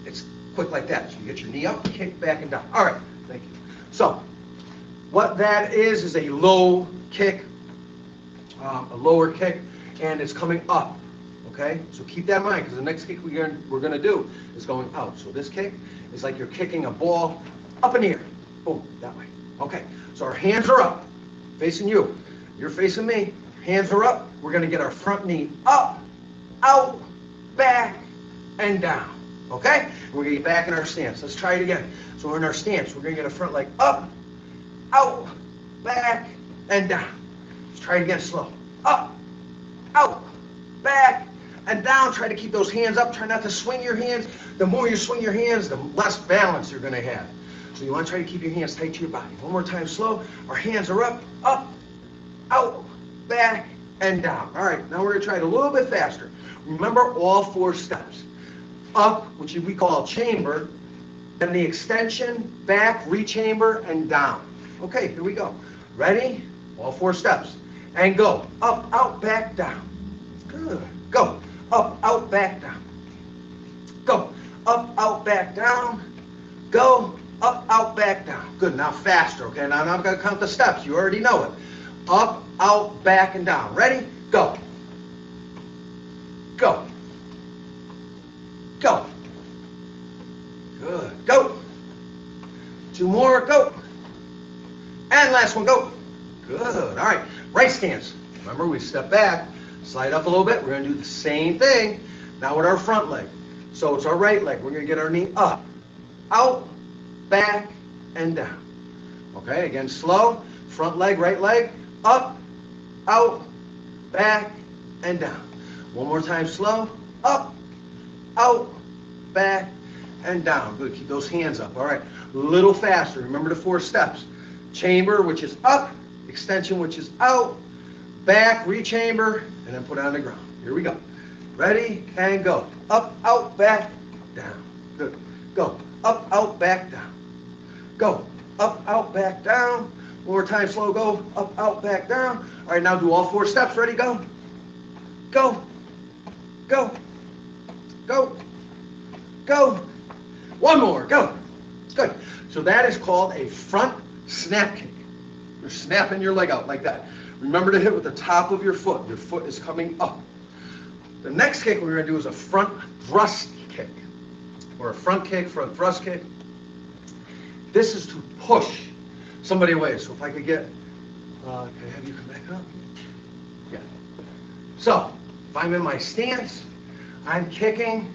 [SPEAKER 2] it's quick like that. So you get your knee up, kick, back, and down. All right. Thank you. So what that is a low kick, a lower kick, and it's coming up. Okay? So keep that in mind, because the next kick we're going to do is going out. So this kick is like you're kicking a ball up in the air. Boom, that way. Okay, so our hands are up, facing you. You're facing me. Hands are up. We're going to get our front knee up, out, back, and down. Okay? We're going to get back in our stance. Let's try it again. So we're in our stance. We're going to get our front leg up, out, back, and down. Let's try it again slow. Up, out, back, and down. Try to keep those hands up. Try not to swing your hands. The more you swing your hands, the less balance you're going to have. So you want to try to keep your hands tight to your body. One more time, slow. Our hands are up, out, back, and down. All right, now we're going to try it a little bit faster. Remember all 4 steps. Up, which we call chamber, then the extension, back, rechamber, and down. Okay, here we go. Ready? All 4 steps. And go. Up, out, back, down. Good. Go. Up, out, back, down. Go. Up, out, back, down. Go. Up, out, back, down. Good. Now faster, okay? Now I'm going to count the steps. You already know it. Up, out, back, and down. Ready? Go. Go. Go. Good. Go. 2 more. Go. And last one. Go. Good. All right. Right stance. Remember, we step back, slide up a little bit. We're going to do the same thing now with our front leg. So it's our right leg. We're going to get our knee up, out, back, and down. Okay, again, slow. Front leg, right leg, up, out, back, and down. One more time, slow. Up, out, back, and down. Good, keep those hands up. All right, a little faster. Remember the 4 steps. Chamber, which is up, extension, which is out, back, rechamber, and then put it on the ground. Here we go. Ready, and go. Up, out, back, down. Good. Go. Up, out, back, down. Go. Up, out, back, down. One more time, slow. Go. Up, out, back, down. All right, now do all 4 steps. Ready, go. Go. Go. Go. Go. One more. Go. Good. So that is called a front snap kick. You're snapping your leg out like that. Remember to hit with the top of your foot. Your foot is coming up. The next kick we're going to do is a front thrust kick, or a front kick, front thrust kick. This is to push. somebody away. So if I could get, can I have you come back up? Yeah. So if I'm in my stance, I'm kicking.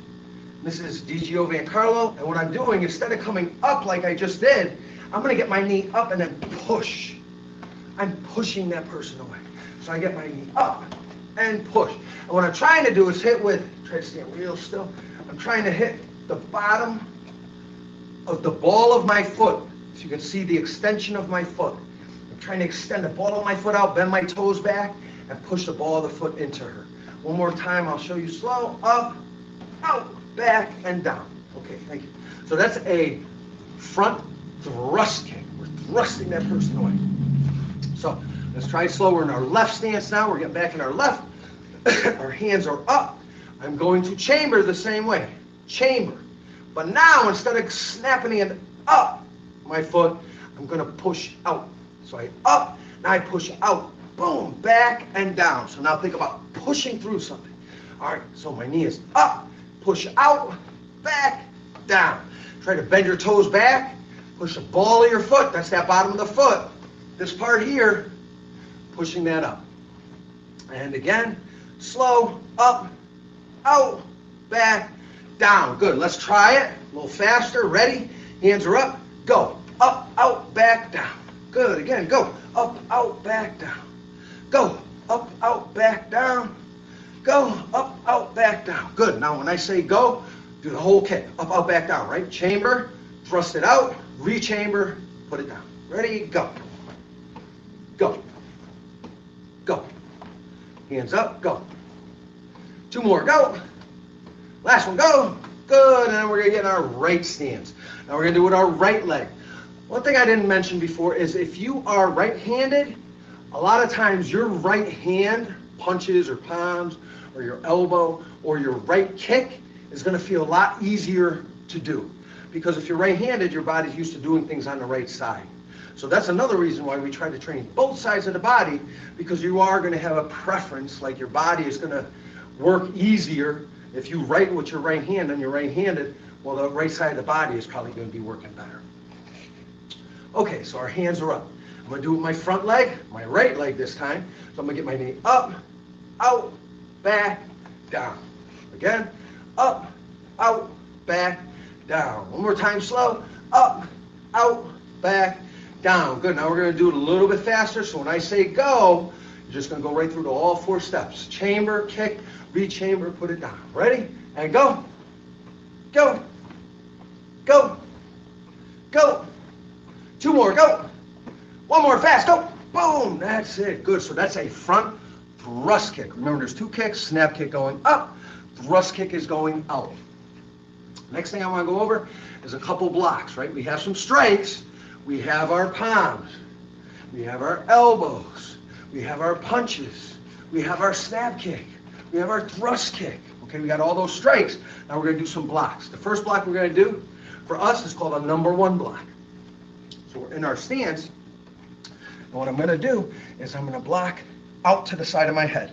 [SPEAKER 2] This is DGO Van Carlo, and what I'm doing, instead of coming up like I just did, I'm going to get my knee up and then push. I'm pushing that person away. So I get my knee up and push. And what I'm trying to do is hit with, try to stand real still, I'm trying to hit the bottom of the ball of my foot. So you can see the extension of my foot. I'm trying to extend the ball of my foot out, bend my toes back, and push the ball of the foot into her. One more time, I'll show you slow, up, out, back, and down. Okay, thank you. So that's a front thrust kick. We're thrusting that person away. So let's try slow. We're in our left stance now. We're getting back in our left. Our hands are up. I'm going to chamber the same way. Chamber. But now, instead of snapping it up my foot, I'm going to push out. So I up, now I push out. Boom, back and down. So now think about pushing through something. All right, so my knee is up, push out, back, down. Try to bend your toes back, push the ball of your foot. That's that bottom of the foot. This part here, pushing that up. And again, slow, up, out, back, down. Good, let's try it. A little faster, ready? Hands are up, go. Up, out, back, down. Good, again, go. Up, out, back, down. Go, up, out, back, down. Go, up, out, back, down. Good, now when I say go, do the whole kick. Up, out, back, down, right? Chamber, thrust it out, rechamber, put it down. Ready, go. Go. Go. Hands up, go. Two more, go. Last one, go. Good, and then we're going to get in our right stance. Now we're going to do it with our right leg. One thing I didn't mention before is if you are right-handed, a lot of times your right hand punches or palms or your elbow or your right kick is going to feel a lot easier to do. Because if you're right-handed, your body's used to doing things on the right side. So that's another reason why we try to train both sides of the body, because you are going to have a preference, like your body is going to work easier if you write with your right hand and you're right-handed. Well, the right side of the body is probably going to be working better. Okay, so our hands are up. I'm going to do it with my front leg, my right leg this time. So I'm going to get my knee up, out, back, down. Again, up, out, back, down. One more time, slow. Up, out, back, down. Good. Now we're going to do it a little bit faster. So when I say go, you're just going to go right through to all four steps. Chamber, kick, rechamber, put it down. Ready? And go. Go. Go. Go. Two more. Go. One more, fast, go. Boom, that's it. Good, so that's a front thrust kick. Remember, there's two kicks, snap kick going up, thrust kick is going out. Next thing I want to go over is a couple blocks, right? We have some strikes. We have our palms. We have our elbows. We have our punches. We have our snap kick. We have our thrust kick. Okay, we got all those strikes. Now we're going to do some blocks. The first block we're going to do for us is called a number one block. So we're in our stance. And what I'm going to do is I'm going to block out to the side of my head.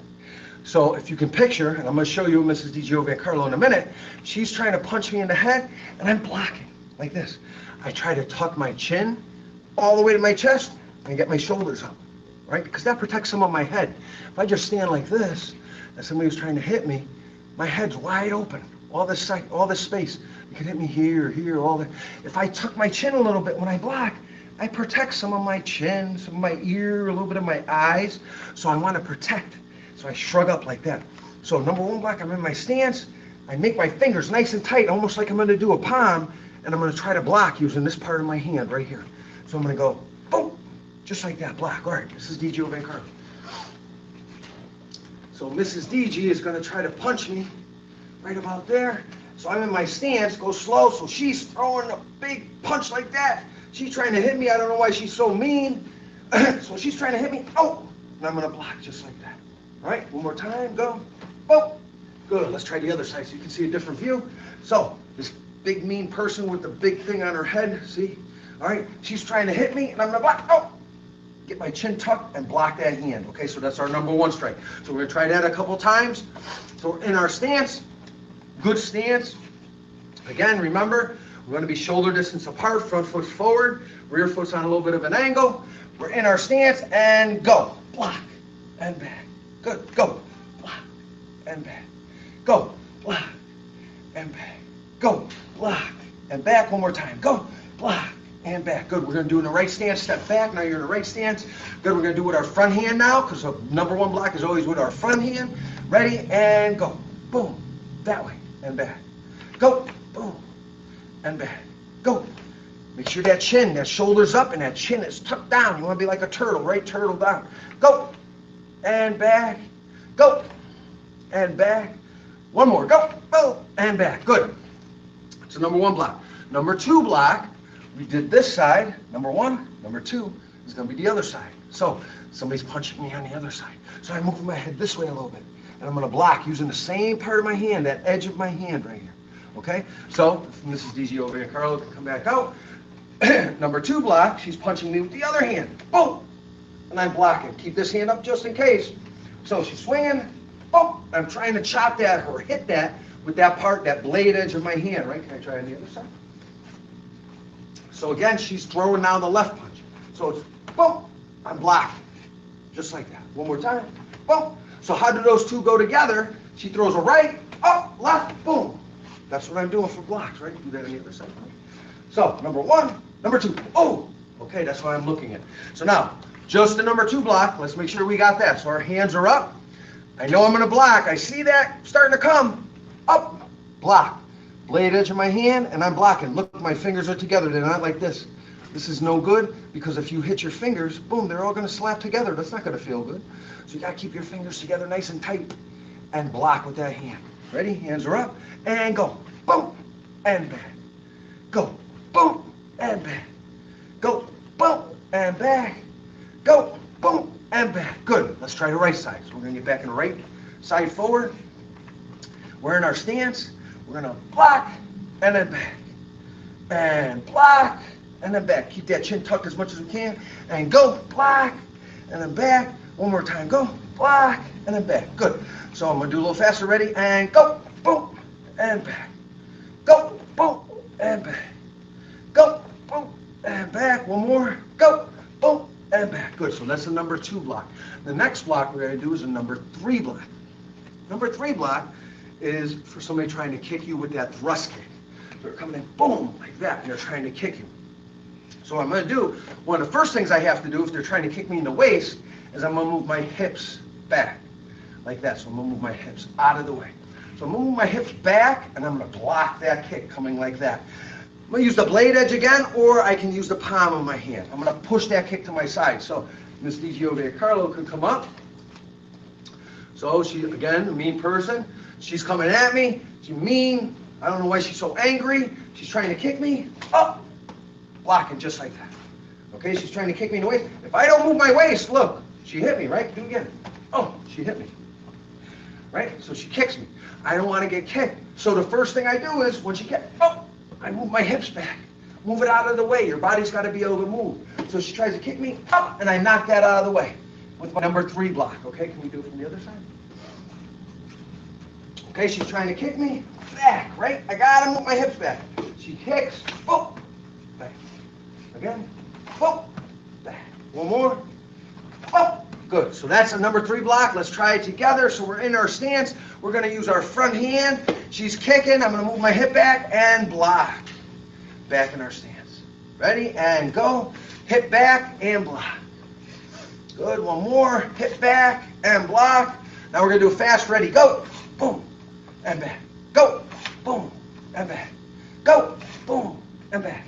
[SPEAKER 2] So if you can picture, and I'm going to show you Mrs. DGO Van Carlo in a minute, she's trying to punch me in the head, and I'm blocking like this. I try to tuck my chin all the way to my chest and get my shoulders up, right? Because that protects some of my head. If I just stand like this, and somebody was trying to hit me, my head's wide open. All this space. You can hit me here, all that. If I tuck my chin a little bit when I block, I protect some of my chin, some of my ear, a little bit of my eyes. So I want to protect. So I shrug up like that. So number one block, I'm in my stance. I make my fingers nice and tight, almost like I'm going to do a palm. And I'm going to try to block using this part of my hand right here. So I'm going to go, boom, just like that, block. All right, this is DGO Van Carlo. So Mrs. DG is going to try to punch me right about there. So I'm in my stance, go slow. So she's throwing a big punch like that. She's trying to hit me. I don't know why she's so mean. So she's trying to hit me. Oh, and I'm going to block just like that. All right, one more time. Go. Oh, good. Let's try the other side so you can see a different view. So this big mean person with the big thing on her head. See? All right, she's trying to hit me, and I'm going to block. Oh, get my chin tucked and block that hand. Okay, so that's our number one strike. So we're going to try that a couple times. So we're in our stance. Good stance. Again, remember, we're going to be shoulder distance apart, front foot forward. Rear foot's on a little bit of an angle. We're in our stance and go. Block and back. Good. Go. Block and back. Go. Block and back. Go. Block and back. One more time. Go. Block and back. Good. We're going to do in the right stance. Step back. Now you're in the right stance. Good. We're going to do with our front hand now, because the number one block is always with our front hand. Ready? And go. Boom. That way and back. Go. Boom. And back. Go. Make sure that chin, that shoulder's up, and that chin is tucked down. You want to be like a turtle, right? Turtle down. Go. And back. Go. And back. One more. Go. Boom. And back. Good. It's the number one block. Number two block, we did this side. Number one. Number two is going to be the other side. So somebody's punching me on the other side. So I move my head this way a little bit. And I'm going to block using the same part of my hand, that edge of my hand right here. Okay? So Mrs. DG over here, Carlo, can come back out. Number two block, she's punching me with the other hand. Boom! And I'm blocking. Keep this hand up just in case. So she's swinging. Boom! I'm trying to chop that or hit that with that part, that blade edge of my hand, right? Can I try on the other side? So again, she's throwing down the left punch. So it's boom! I'm blocking. Just like that. One more time. Boom! So how do those two go together? She throws a right, up, left, boom. That's what I'm doing for blocks, right? Do that on the other side. So, number one, number two. Oh, okay, that's what I'm looking at. So now, just the number two block. Let's make sure we got that. So our hands are up. I know I'm going to block. I see that starting to come. Up, block. Blade edge of my hand, and I'm blocking. Look, my fingers are together. They're not like this. This is no good, because if you hit your fingers, boom, they're all going to slap together. That's not going to feel good. So you got to keep your fingers together nice and tight and block with that hand. Ready? Hands are up, and go. Boom, and back. Go. Boom, and back. Go, boom, and back. Go, boom, and back. Good. Let's try the right side. So we're going to get back in the right side forward. We're in our stance. We're going to block, and then back. And block, and then back. Keep that chin tucked as much as we can. And go, block, and then back. One more time. Go, block, and then back. Good. So I'm going to do a little faster. Ready? And go, boom, and back. Go, boom, and back. Go, boom, and back. One more. Go, boom, and back. Good. So that's the number two block. The next block we're going to do is a number three block. Number three block is for somebody trying to kick you with that thrust kick. They're coming in, boom, like that, and they're trying to kick you. So what I'm going to do, one of the first things I have to do if they're trying to kick me in the waist is I'm going to move my hips back, like that. So I'm going to move my hips out of the way. So I'm going to move my hips back, and I'm going to block that kick coming like that. I'm going to use the blade edge again, or I can use the palm of my hand. I'm going to push that kick to my side. So Miss DG over here, Carlo, can come up. So she, again, a mean person. She's coming at me. She's mean. I don't know why she's so angry. She's trying to kick me. Up. Blocking just like that. Okay, she's trying to kick me in the waist. If I don't move my waist, look, she hit me, right? Do it again. Oh, she hit me. Right? So she kicks me. I don't want to get kicked. So the first thing I do is, when she kicks, oh, I move my hips back. Move it out of the way. Your body's got to be able to move. So she tries to kick me, up, and I knock that out of the way with my number three block. Okay, can we do it from the other side? Okay, she's trying to kick me, back, right? I got to move my hips back. She kicks, boom, back. Again, boom, back. One more, boom. Good, so that's a number three block. Let's try it together. So we're in our stance. We're going to use our front hand. She's kicking. I'm going to move my hip back and block. Back in our stance. Ready? And go. Hip back and block. Good, one more. Hip back and block. Now we're going to do a fast. Ready? Go. Boom. And back. Go. Boom. And back. Go. Boom. And back.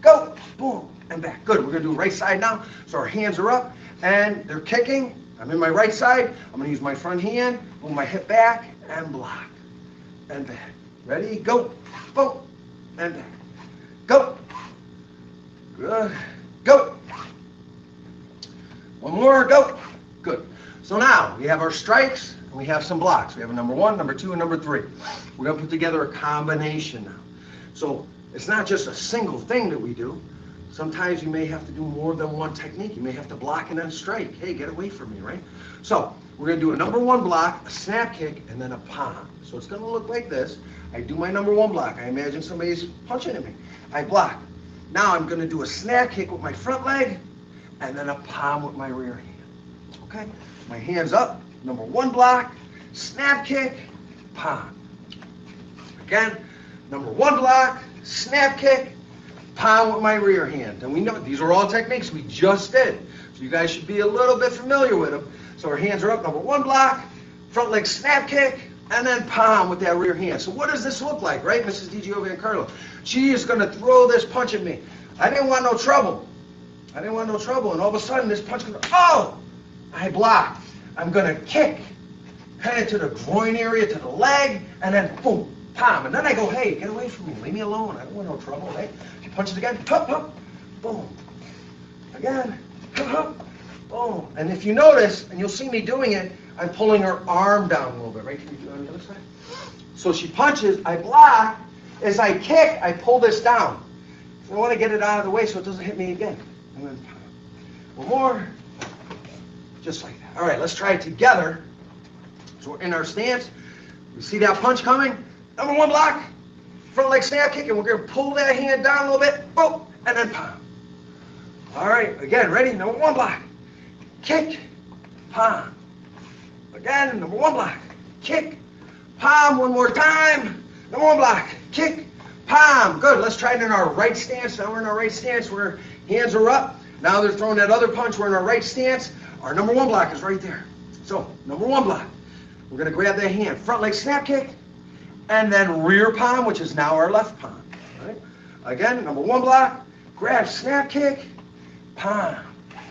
[SPEAKER 2] Go. Boom. And back. Good. We're going to do right side now. So our hands are up and they're kicking. I'm in my right side. I'm going to use my front hand, move my hip back and block. And back. Ready? Go. Boom. And back. Go. Good. Go. One more. Go. Good. So now we have our strikes. We have some blocks. We have a number one, number two, and number three. We're going to put together a combination now. So it's not just a single thing that we do. Sometimes you may have to do more than one technique. You may have to block and then strike. Hey, get away from me, right? So we're going to do a number one block, a snap kick, and then a palm. So it's going to look like this. I do my number one block. I imagine somebody's punching at me. I block. Now I'm going to do a snap kick with my front leg and then a palm with my rear hand. Okay? My hands up. Number 1 block, snap kick, palm. Again, number 1 block, snap kick, palm with my rear hand. And we know these are all techniques we just did. So you guys should be a little bit familiar with them. So our hands are up, number 1 block, front leg snap kick, and then palm with that rear hand. So what does this look like, right, Mrs. DiGiovancarlo? She is going to throw this punch at me. I didn't want no trouble. I didn't want no trouble. And all of a sudden, this punch goes, oh! I blocked. I'm going to kick, kind of to the groin area, to the leg, and then boom, palm. And then I go, hey, get away from me. Leave me alone. I don't want no trouble, right? She punches again, hup, hup, boom. Again, hup, hup, boom. And if you notice, and you'll see me doing it, I'm pulling her arm down a little bit, right? Can you do it on the other side? So she punches, I block. As I kick, I pull this down. I want to get it out of the way so it doesn't hit me again. And then one more, just like that. All right, let's try it together. So we're in our stance. You see that punch coming? Number 1 block, front leg snap kick, and we're going to pull that hand down a little bit, boom, and then palm. All right, again, ready? Number 1 block, kick, palm. Again, number 1 block, kick, palm. One more time. Number 1 block, kick, palm. Good. Let's try it in our right stance. Now we're in our right stance where hands are up. Now they're throwing that other punch. We're in our right stance. Our number 1 block is right there. So, number 1 block. We're going to grab that hand. Front leg snap kick, and then rear palm, which is now our left palm. All right? Again, number 1 block. Grab, snap kick, palm.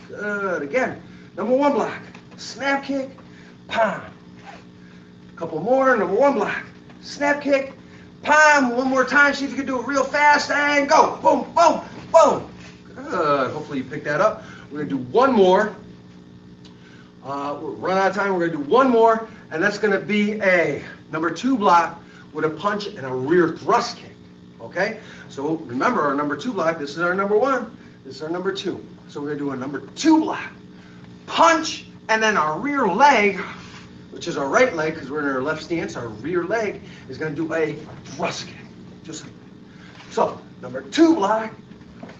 [SPEAKER 2] Good. Again, number 1 block. Snap kick, palm. A couple more. Number 1 block. Snap kick, palm. One more time. See if you can do it real fast. And go. Boom, boom, boom. Good. Hopefully you picked that up. We're going to do one more. We're running out of time. We're going to do one more. And that's going to be a number 2 block with a punch and a rear thrust kick. Okay? So remember our number 2 block. This is our number 1. This is our number 2. So we're going to do a number 2 block. Punch, and then our rear leg, which is our right leg, because we're in our left stance, our rear leg is going to do a thrust kick. Just like that. So, number 2 block,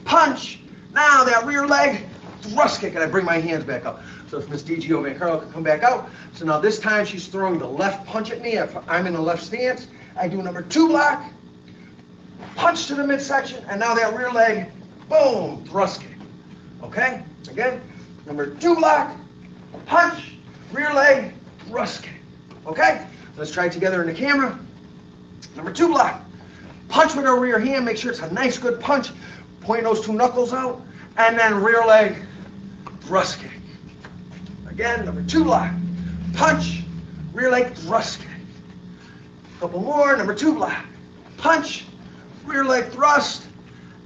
[SPEAKER 2] punch, now that rear leg, thrust kick, and I bring my hands back up. So if Miss DiGiovancarlo can come back out. So now this time she's throwing the left punch at me. If I'm in the left stance, I do number 2 block, punch to the midsection, and now that rear leg, boom, thrust kick. Okay? Again, number 2 block, punch, rear leg, thrust kick. Okay? Let's try it together in the camera. Number 2 block. Punch with our rear hand. Make sure it's a nice, good punch. Point those 2 knuckles out. And then rear leg, thrust kick. Again, number 2 block. Punch, rear leg, thrust kick. A couple more. Number 2 block. Punch, rear leg, thrust.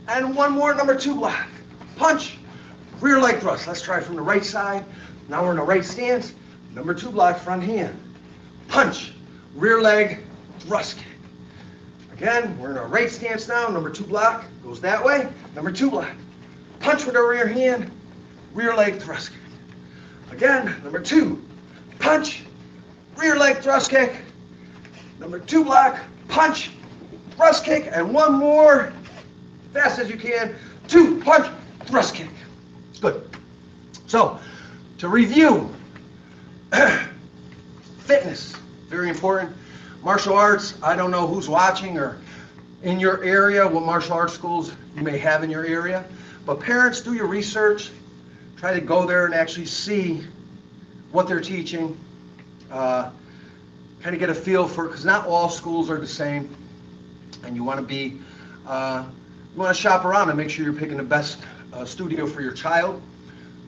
[SPEAKER 2] And one more, number 2 block. Punch, rear leg, thrust. Let's try it from the right side. Now we're in the right stance. Number 2 block, front hand. Punch, rear leg, thrust kick. Again, we're in our right stance now. Number 2 block goes that way. Number 2 block. Punch with our rear hand, rear leg, thrust kick. Again, number 2. Punch, rear leg, thrust kick. Number 2 block. Punch, thrust kick. And one more, fast as you can. 2, punch, thrust kick. Good. So, to review, fitness, very important. Martial arts, I don't know who's watching or in your area, what martial arts schools you may have in your area, but parents, do your research. Try to go there and actually see what they're teaching. Kind of get a feel for it, because not all schools are the same, and you want to be, you want to shop around and make sure you're picking the best studio for your child.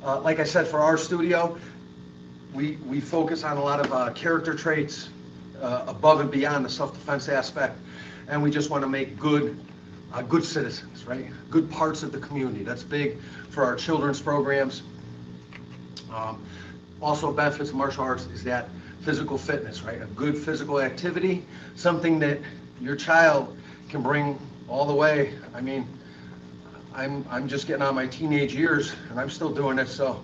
[SPEAKER 2] Like I said, for our studio, we focus on a lot of character traits above and beyond the self-defense aspect, and we just want to make good citizens, right? Good parts of the community. That's big for our children's programs. Also, benefits of martial arts is that physical fitness, right? A good physical activity, something that your child can bring all the way. I mean, I'm just getting on my teenage years, and I'm still doing it, so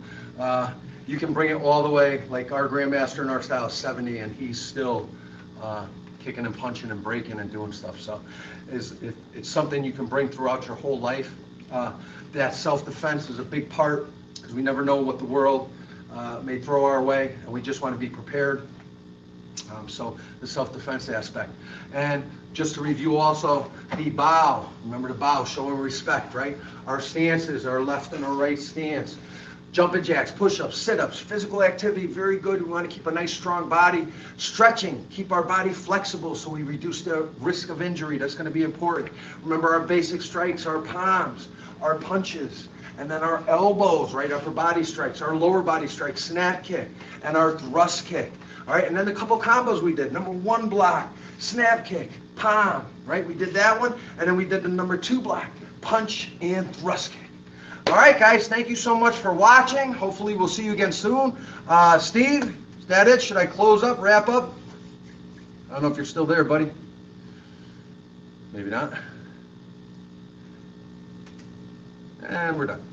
[SPEAKER 2] you can bring it all the way. Like our grandmaster in our style is 70, and he's still kicking and punching and breaking and doing stuff. So it's something you can bring throughout your whole life. That self-defense is a big part because we never know what the world may throw our way, and we just want to be prepared. So the self-defense aspect. And just to review also, the bow. Remember to bow, showing respect, right? Our stances, our left and our right stance. Jumping jacks, push-ups, sit-ups, physical activity, very good. We want to keep a nice strong body. Stretching, keep our body flexible so we reduce the risk of injury. That's going to be important. Remember our basic strikes, our palms, our punches, and then our elbows, right? Upper body strikes, our lower body strikes, snap kick, and our thrust kick. All right, and then the couple combos we did. Number 1 block, snap kick, palm, right? We did that one, and then we did the number 2 block, punch and thrust kick. All right, guys, thank you so much for watching. Hopefully we'll see you again soon. Steve, is that it? Should I close up, wrap up? I don't know if you're still there, buddy. Maybe not. And we're done.